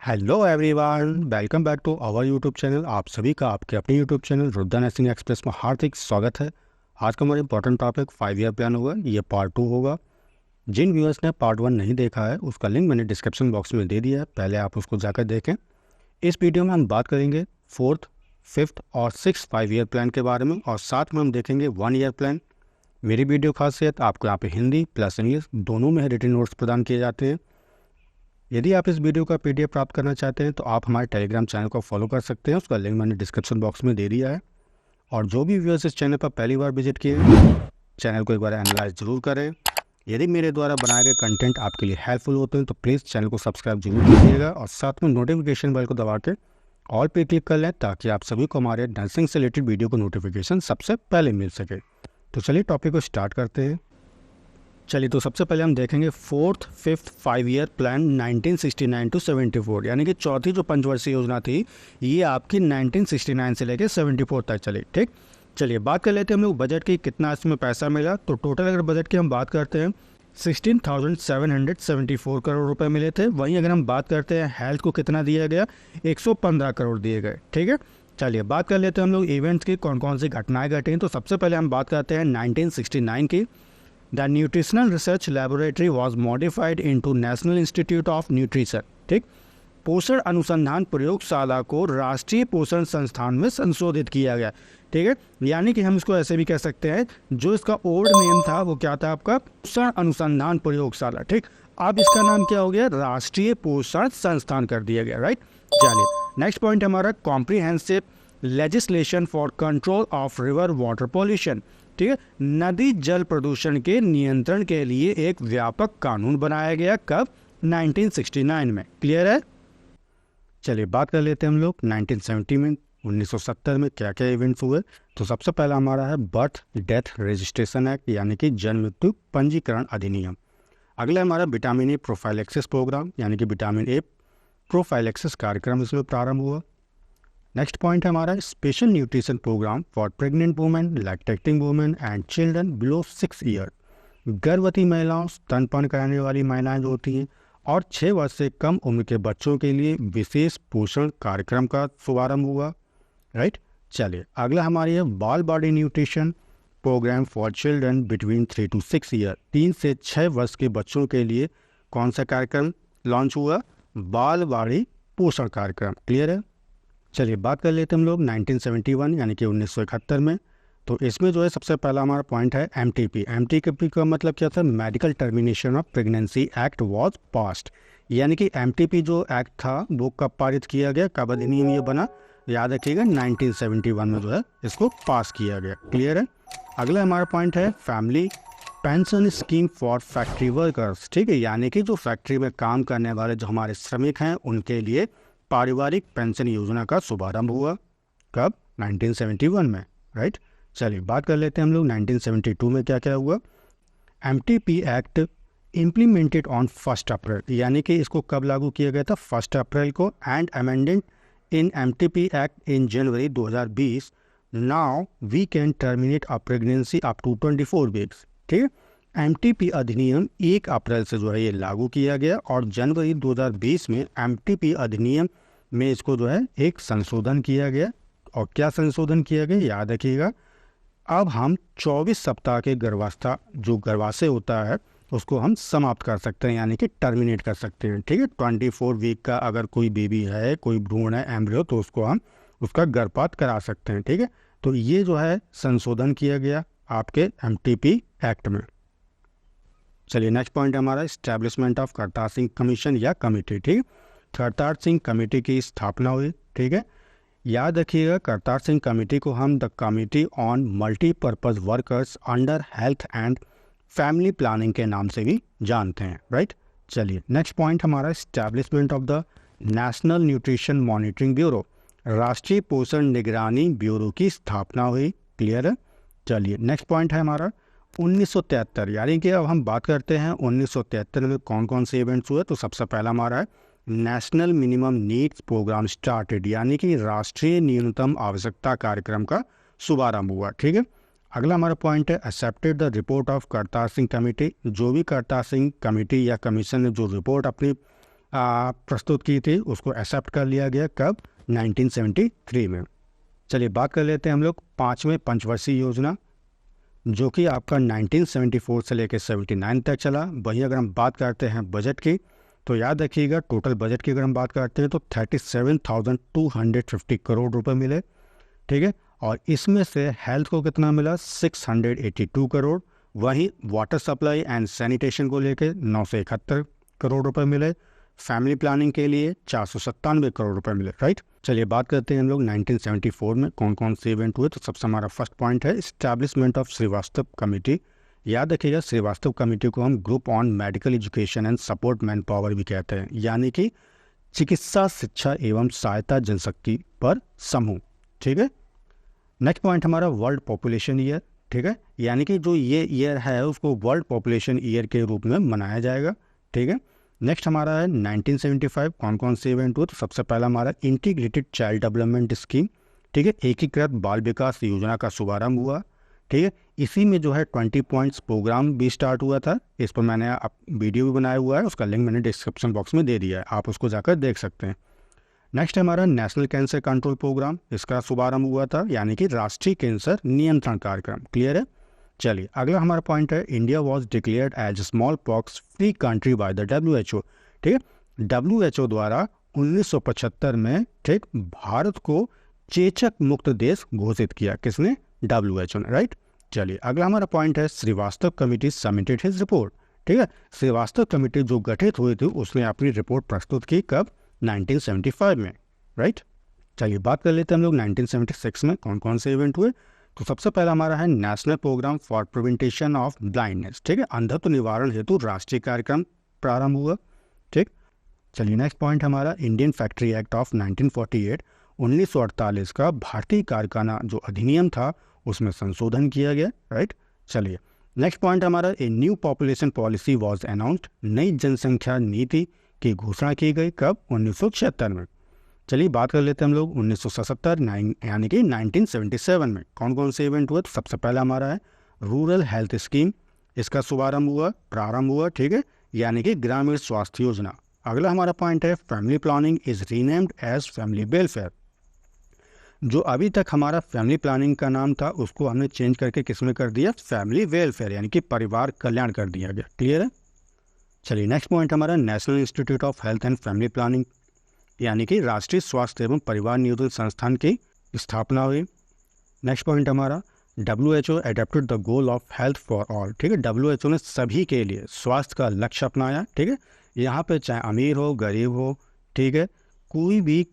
Hello everyone, welcome back to our YouTube channel. आप सभी का आपके अपने YouTube channel Rudra nursing express में हार्दिक स्वागत है। आज का हमारा इंपॉर्टेंट टॉपिक 5 ईयर प्लान होगा। ये पार्ट 2 होगा। जिन व्यूअर्स ने पार्ट 1 नहीं देखा है उसका लिंक मैंने डिस्क्रिप्शन बॉक्स में दे दिया है, पहले आप उसको जाकर देखें। इस वीडियो में हम बात करेंगे 4th, 5th और 6th 5 ईयर प्लान के बारे में, और साथ में हम देखेंगे 1 ईयर प्लान। मेरी वीडियो खासियत आपको यहाँ पे हिंदी प्लस इंग्लिश दोनों में रिटन नोट्स प्रदान किए जाते हैं। यदि आप इस वीडियो का पीडीएफ प्राप्त करना चाहते हैं तो आप हमारे टेलीग्राम चैनल को फॉलो कर सकते हैं, उसका लिंक मैंने डिस्क्रिप्शन बॉक्स में दे दिया है। और जो भी व्यूअर्स इस चैनल पर पहली बार विजिट किए चैनल को एक बार एनालाइज जरूर करें। यदि मेरे द्वारा बनाए गए कंटेंट आपके लिए हेल्पफुल होते हैं तो प्लीज़ चैनल को सब्सक्राइब जरूर कीजिएगा और साथ में नोटिफिकेशन बेल को दबा के ऑल पे क्लिक कर लें ताकि आप सभी को हमारे नर्सिंग से रिलेटेड वीडियो को नोटिफिकेशन सबसे पहले मिल सके। तो चलिए टॉपिक को स्टार्ट करते हैं। चलिए तो सबसे पहले हम देखेंगे 4th, 5th 5 year plan 1969 to 74, यानी कि चौथी जो पंचवर्षीय योजना थी ये आपकी 1969 से लेकर 74 तक चली। ठीक, चलिए बात कर लेते हैं हम लोग बजट की, कितना इसमें पैसा मिला। तो टोटल अगर बजट की हम बात करते हैं 16,774 करोड़ रुपए मिले थे। वहीं अगर हम बात करते हैं हेल्थ को कितना दिया गया, 115 करोड़ दिए गए। ठीक है, चलिए बात कर लेते हैं हम लोग इवेंट्स की, कौन कौन सी घटनाएं घटी। तो सबसे पहले हम बात करते हैं 1969 की। The Nutritional Research Laboratory was modified into National Institute of Nutrition। ठीक, पोषण अनुसंधान प्रयोगशाला को राष्ट्रीय पोषण संस्थान में संशोधित किया गया। ठीक है, यानी कि हम इसको ऐसे भी कह सकते हैं, जो इसका ओल्ड नेम था वो क्या था आपका, पोषण अनुसंधान प्रयोगशाला। ठीक, अब इसका नाम क्या हो गया, राष्ट्रीय पोषण संस्थान कर दिया गया। राइट, चलिए नेक्स्ट पॉइंट हमारा comprehensive legislation for control of river water pollution. ठीक है, नदी जल प्रदूषण के नियंत्रण के लिए एक व्यापक कानून बनाया गया। कब, 1969 में। क्लियर है। चलिए बात कर लेते हैं हम लोग 1970 में, 1970 में क्या क्या इवेंट्स हुए। तो सबसे पहला हमारा है बर्थ डेथ रजिस्ट्रेशन एक्ट, यानी कि जन्म मृत्यु पंजीकरण अधिनियम। अगला हमारा विटामिन ए प्रोफाइलेक्सिस प्रोग्राम, यानी कि विटामिन ए प्रोफाइलेक्सिस कार्यक्रम इसमें प्रारंभ हुआ। नेक्स्ट पॉइंट है हमारा special nutrition programme for pregnant women, lactating women and children below 6 year. गर्भवती महिलाओं, स्तनपान कराने वाली महिलाएं जो होती हैं, और 6 वर्ष से कम उम्र के बच्चों के लिए विशेष पोषण कार्यक्रम का शुभारंभ हुआ। राइट, चलिए अगला हमारी है Balwadi nutrition programme for children between 3 to 6 year. 3 से 6 वर्ष के बच्चों के लिए कौन सा कार्यक्रम लॉन्च हुआ, बाल बॉडी पोषण कार्यक्रम। क्लियर है। चलिए बात कर लेते हैं हम लोग 1971 यानी कि 1971 में। तो इसमें जो है सबसे पहला हमारा पॉइंट है एमटीपी। एमटीपी का मतलब क्या था, medical termination of pregnancy act was passed. यानी कि एमटीपी जो एक्ट था वो कब पारित किया गया, कब अधिनियम ये बना, याद रखिएगा 1971 में जो है इसको पास किया गया। क्लियर है। अगला हमारा पॉइंट है family pension scheme for factory workers. ठीक है, यानी कि जो फैक्ट्री में काम करने वाले जो हमारे श्रमिक हैं उनके लिए पारिवारिक पेंशन योजना का शुभारंभ हुआ। कब, 1971 में। राइट, चलिए बात कर लेते हैं हम लोग 1972 में क्या क्या हुआ। एमटीपी एक्ट इम्प्लीमेंटेड ऑन 1 अप्रैल, यानी कि इसको कब लागू किया गया था, 1 अप्रैल को। And amended in MTP act in January 2020। Now we can terminate a pregnancy up to 24 weeks. ठीक है, एमटीपी अधिनियम 1 अप्रैल से जो है ये लागू किया गया, और जनवरी 2020 में एमटीपी अधिनियम में इसको जो है एक संशोधन किया गया। और क्या संशोधन किया गया, याद रखिएगा, अब हम 24 सप्ताह के गर्भावस्था जो गर्भाशय होता है उसको हम समाप्त कर सकते हैं, यानी कि टर्मिनेट कर सकते हैं। ठीक है, 24 वीक का अगर कोई बेबी है, कोई भ्रूण है, एम्ब्रियो, तो उसको हम उसका गर्भपात करा सकते हैं। ठीक है, तो ये जो है संशोधन किया गया आपके एमटीपी एक्ट में। चलिए नेक्स्ट पॉइंट हमारा establishment of Kartar Singh commission या कमेटी। ठीक, करतार सिंह कमेटी की स्थापना हुई। ठीक है, याद रखिएगा करतार सिंह कमेटी को हम the committee on multipurpose workers under health and family planning के नाम से भी जानते हैं। राइट, चलिए नेक्स्ट पॉइंट हमारा establishment of the national nutrition monitoring bureau, राष्ट्रीय पोषण निगरानी ब्यूरो की स्थापना हुई। क्लियर है। चलिए नेक्स्ट पॉइंट है हमारा 1973, यानी कि अब हम बात करते हैं 1973 में कौन कौन से इवेंट्स हुए। तो सबसे पहला हमारा है national minimum needs programme started, यानी कि राष्ट्रीय न्यूनतम आवश्यकता कार्यक्रम का शुभारंभ हुआ। ठीक है, अगला हमारा पॉइंट है accepted the report of Kartar Singh committee. जो भी करतार सिंह कमेटी या कमीशन ने जो रिपोर्ट अपनी प्रस्तुत की थी उसको एक्सेप्ट कर लिया गया कब, 1973 में। चलिए बात कर लेते हैं हम लोग पाँचवें पंचवर्षीय योजना, जो कि आपका 1974 से लेकर 79 तक चला। वहीं अगर हम बात करते हैं बजट की, तो याद रखिएगा टोटल बजट की अगर हम बात करते हैं तो 37,250 करोड़ रुपए मिले, ठीक है। और इसमें से हेल्थ को कितना मिला, 682 करोड़। वहीं वाटर सप्लाई एंड सैनिटेशन को लेकर 971 करोड़ रुपए मिले। फैमिली प्लानिंग के लिए 497 करोड़ रुपए मिले, राइट। चलिए बात करते हैं हम लोग 1974 में कौन कौन से इवेंट हुए। तो सबसे हमारा फर्स्ट पॉइंट है इस्टेब्लिशमेंट ऑफ श्रीवास्तव कमेटी। याद रखिएगा श्रीवास्तव कमेटी को हम group on medical education and support man power भी कहते हैं, यानी कि चिकित्सा शिक्षा एवं सहायता जनशक्ति पर समूह, ठीक है। नेक्स्ट पॉइंट हमारा वर्ल्ड पॉपुलेशन ईयर, ठीक है, यानी कि जो ये ईयर है उसको वर्ल्ड पॉपुलेशन ईयर के रूप में मनाया जाएगा, ठीक है। नेक्स्ट हमारा है 1975 कौन कौन से इवेंट हुए। तो सबसे पहला हमारा इंटीग्रेटेड चाइल्ड डेवलपमेंट स्कीम, ठीक है, एकीकृत बाल विकास योजना का शुभारंभ हुआ, ठीक है। इसी में जो है 20 पॉइंट्स प्रोग्राम भी स्टार्ट हुआ था। इस पर मैंने वीडियो भी बनाया हुआ है, उसका लिंक मैंने डिस्क्रिप्शन बॉक्स में दे दिया है, आप उसको जाकर देख सकते हैं। नेक्स्ट हमारा नेशनल कैंसर कंट्रोल प्रोग्राम, इसका शुभारंभ हुआ था, यानी कि राष्ट्रीय कैंसर नियंत्रण कार्यक्रम। क्लियर है। चलिए अगला हमारा पॉइंट है India was declared as small pox free country by the WHO, ठीक है। WHO द्वारा 1975 में, ठीक, भारत को चेचक मुक्त देश घोषित किया, किसने, WHO ने, राइट। चलिए अगला हमारा पॉइंट है Srivastava committee submitted his report, ठीक है। श्रीवास्तव कमेटी जो गठित हुई थी उसने अपनी रिपोर्ट प्रस्तुत की कब, 1975 में, राइट। चलिए बात कर लेते हैं हम लोग 1976 में कौन कौन से इवेंट हुए। तो सबसे पहला हमारा है national programme for prevention of blindness, ठीक है, अंधत्व निवारण हेतु राष्ट्रीय कार्यक्रम प्रारंभ हुआ, ठीक। चलिए नेक्स्ट पॉइंट हमारा इंडियन फैक्ट्री एक्ट ऑफ 1948, 1948 का भारतीय कारखाना जो अधिनियम था उसमें संशोधन किया गया, राइट। चलिए नेक्स्ट पॉइंट हमारा a new population policy was announced, नई जनसंख्या नीति की घोषणा की गई कब, 1976 में। चलिए बात कर लेते हैं हम लोग 1977 यानी कि 1977 में कौन कौन से इवेंट हुए। तो सबसे पहला हमारा है रूरल हेल्थ स्कीम, इसका शुभारंभ हुआ, प्रारंभ हुआ, ठीक है, यानी कि ग्रामीण स्वास्थ्य योजना। अगला हमारा पॉइंट है family planning is renamed as family welfare. जो अभी तक हमारा फैमिली प्लानिंग का नाम था उसको हमने चेंज करके किसमें कर दिया, फैमिली वेलफेयर, यानी कि परिवार कल्याण कर दिया गया। क्लियर है। चलिए नेक्स्ट पॉइंट हमारा national institute of health and family planning, यानी कि राष्ट्रीय स्वास्थ्य एवं परिवार नियोजन संस्थान की स्थापना हुई। नेक्स्ट पॉइंट हमारा WHO adapted the goal of health for all, ठीक है। WHO ने सभी के लिए स्वास्थ्य का लक्ष्य अपनाया, ठीक है। यहाँ पे चाहे अमीर हो गरीब हो, ठीक है, कोई भी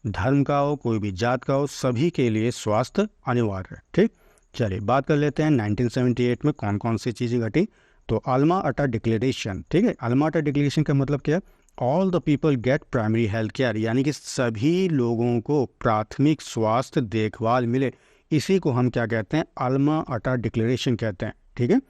धर्म का हो कोई भी जात का हो, सभी के लिए स्वास्थ्य अनिवार्य है, ठीक। चलिए बात कर लेते हैं 1978 में कौन कौन सी चीज़ें घटी। तो अल्मा अटा डिक्लेरेशन, ठीक है। अल्मा अटा डिक्लेरेशन का मतलब क्या है, all the people get primary health care, यानी कि सभी लोगों को प्राथमिक स्वास्थ्य देखभाल मिले, इसी को हम क्या कहते हैं, अल्मा अटा डिक्लेरेशन कहते हैं, ठीक है।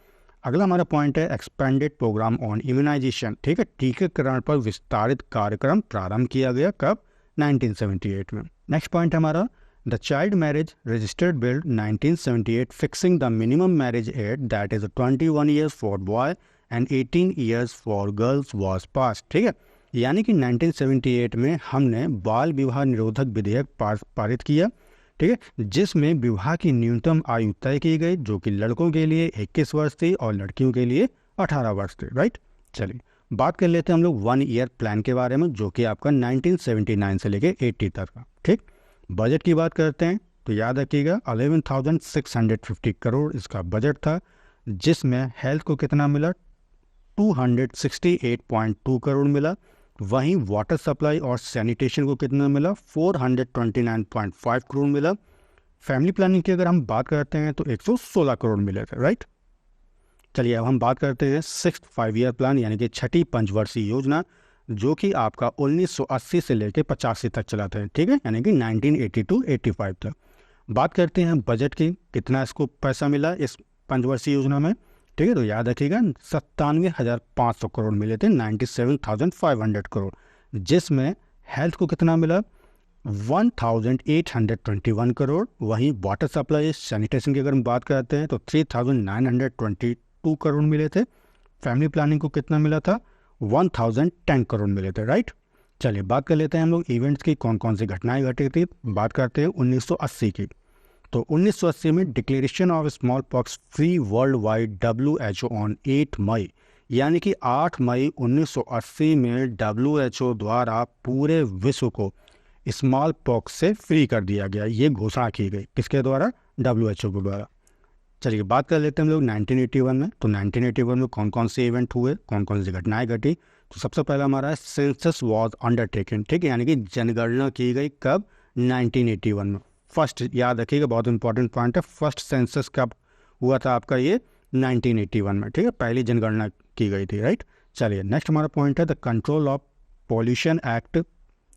अगला हमारा पॉइंट है एक्सपेंडेड प्रोग्राम ऑन इम्यूनाइजेशन, ठीक है, टीकाकरण पर विस्तारित कार्यक्रम प्रारंभ किया गया कब, 1978 में। नेक्स्ट पॉइंट हमारा the child marriage registered bill 1978 fixing the minimum marriage age that is 21 years for boy and 18 years for girls was pass, ठीक है। यानी कि 1978 में हमने बाल विवाह निरोधक विधेयक पारित किया, ठीक है, जिसमें विवाह की न्यूनतम आयु तय की गई, जो कि लड़कों के लिए 21 वर्ष थी और लड़कियों के लिए 18 वर्ष थी, राइट। चलिए बात कर लेते हैं हम लोग 1 ईयर प्लान के बारे में, जो कि आपका 1979 से लेके 80 तक का, ठीक। बजट की बात करते हैं तो याद रखिएगा 11,650 करोड़ इसका बजट था, जिसमें हेल्थ को कितना मिला, 268.2 करोड़ मिला। वहीं वाटर सप्लाई और सैनिटेशन को कितना मिला, 429.5 करोड़ मिला। फैमिली प्लानिंग की अगर हम बात करते हैं तो 116 करोड़ मिले थे, राइट। चलिए अब हम बात करते हैं 6th 5 ईयर प्लान, यानी कि छठी पंचवर्षीय योजना, जो कि आपका 1980 से लेकर 85 तक चला था, ठीक है, यानी कि 1982-85 तक। बात करते हैं बजट की, कितना इसको पैसा मिला इस पंचवर्षीय योजना में, ठीक है। तो याद रखिएगा 97,500 करोड़ मिले थे, 97,500 करोड़, जिसमें हेल्थ को कितना मिला, 1,821 करोड़। वहीं वाटर सप्लाई सैनिटेशन की अगर हम बात करते हैं तो 3,922 करोड़ मिले थे। फैमिली प्लानिंग को कितना मिला था, 1010 करोड़ मिले थे, राइट। चलिए बात कर लेते हैं हम लोग इवेंट्स की कौन कौन सी घटनाएं घटी थी। बात करते हैं 1980 की। तो 1980 में declaration of small pox free world wide WHO on 8 मई, यानी कि 8 मई 1980 में WHO द्वारा पूरे विश्व को स्मॉल पॉक्स से फ्री कर दिया गया। ये घोषणा की गई किसके द्वारा? WHO के द्वारा। चलिए बात कर लेते हैं हम लोग 1981 में। तो 1981 में कौन कौन से इवेंट हुए, कौन कौन सी घटनाएं घटी। तो सबसे पहला हमारा है सेंसस वॉज अंडरटेकन, ठीक है, यानी कि जनगणना की गई कब? 1981 में। फर्स्ट याद रखिएगा, बहुत इंपॉर्टेंट पॉइंट है, फर्स्ट सेंसस कब हुआ था आपका? ये 1981 में, ठीक है, पहली जनगणना की गई थी, राइट। चलिए नेक्स्ट हमारा पॉइंट है the control of pollution act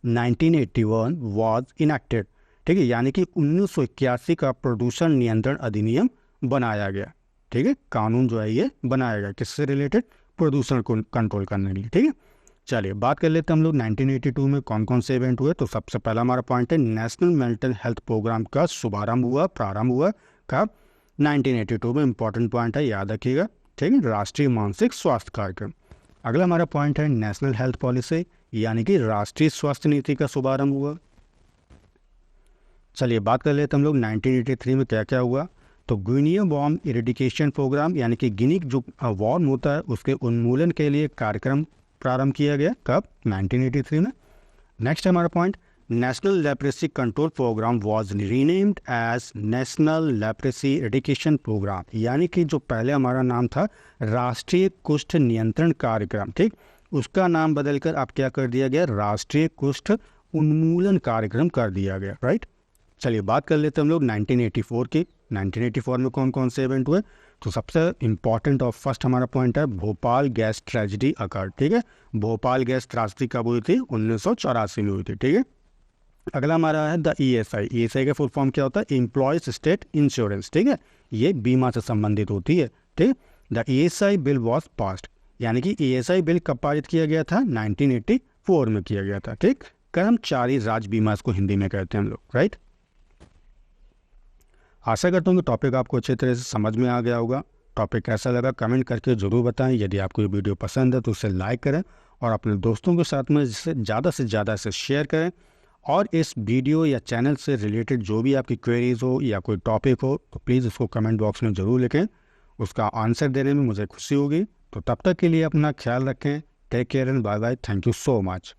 1981 was enacted, ठीक है, यानी कि 1981 का प्रदूषण नियंत्रण अधिनियम बनाया गया, ठीक है, कानून जो है ये बनाया गया, किससे रिलेटेड? प्रदूषण को कंट्रोल करने के लिए, ठीक है। चलिए बात कर लेते हैं हम लोग 1982 में कौन कौन से इवेंट हुए। तो सबसे पहला हमारा पॉइंट है नेशनल मेंटल हेल्थ प्रोग्राम का प्रारंभ हुआ कब? 1982 में। इंपॉर्टेंट पॉइंट है, याद रखिएगा, ठीक है, राष्ट्रीय मानसिक स्वास्थ्य कार्यक्रम। अगला हमारा पॉइंट है नेशनल हेल्थ पॉलिसी, यानी कि राष्ट्रीय स्वास्थ्य नीति का शुभारंभ हुआ। चलिए बात कर लेते हैं हम लोग 1983 में क्या क्या हुआ। तो गिनिया वॉर्म इरेडिकेशन प्रोग्राम, यानी कि गिनी जो वॉर्म होता है उसके उन्मूलन के लिए कार्यक्रम प्रारंभ किया गया कब? 1983 में। नेक्स्ट हमारा point national leprosy control programme was renamed as national leprosy eradication programme, यानी कि जो पहले हमारा नाम था राष्ट्रीय कुष्ठ नियंत्रण कार्यक्रम, ठीक, उसका नाम बदलकर अब क्या कर दिया गया? राष्ट्रीय कुष्ठ उन्मूलन कार्यक्रम कर दिया गया, राइट। चलिए बात कर लेते हैं हम लोग 1984 की। 1984 में कौन कौन से इवेंट हुए। तो सबसे इम्पॉर्टेंट और फर्स्ट हमारा पॉइंट है भोपाल गैस ट्रेजिडी अकर, ठीक है, भोपाल गैस त्रासदी कब हुई थी? 1984 में हुई थी, ठीक है। अगला हमारा है द ESI। ESI का फुल फॉर्म क्या होता है? एम्प्लॉयज स्टेट इंश्योरेंस, ठीक है, ये बीमा से संबंधित होती है, ठीक। The ESI bill was passed, यानी कि ESI बिल कब पारित किया गया था? 1984 में किया गया था, ठीक। कर्मचारी राज्य बीमा इसको हिंदी में कहते हैं हम लोग, राइट। आशा करता हूँ कि टॉपिक आपको अच्छी तरह से समझ में आ गया होगा। टॉपिक कैसा लगा कमेंट करके ज़रूर बताएं। यदि आपको ये वीडियो पसंद है तो उसे लाइक करें और अपने दोस्तों के साथ में इसे ज़्यादा से ज़्यादा इसे शेयर करें। और इस वीडियो या चैनल से रिलेटेड जो भी आपकी क्वेरीज हो या कोई टॉपिक हो तो प्लीज़ उसको कमेंट बॉक्स में ज़रूर लिखें, उसका आंसर देने में मुझे खुशी होगी। तो तब तक के लिए अपना ख्याल रखें। Take care and bye bye. Thank you so much.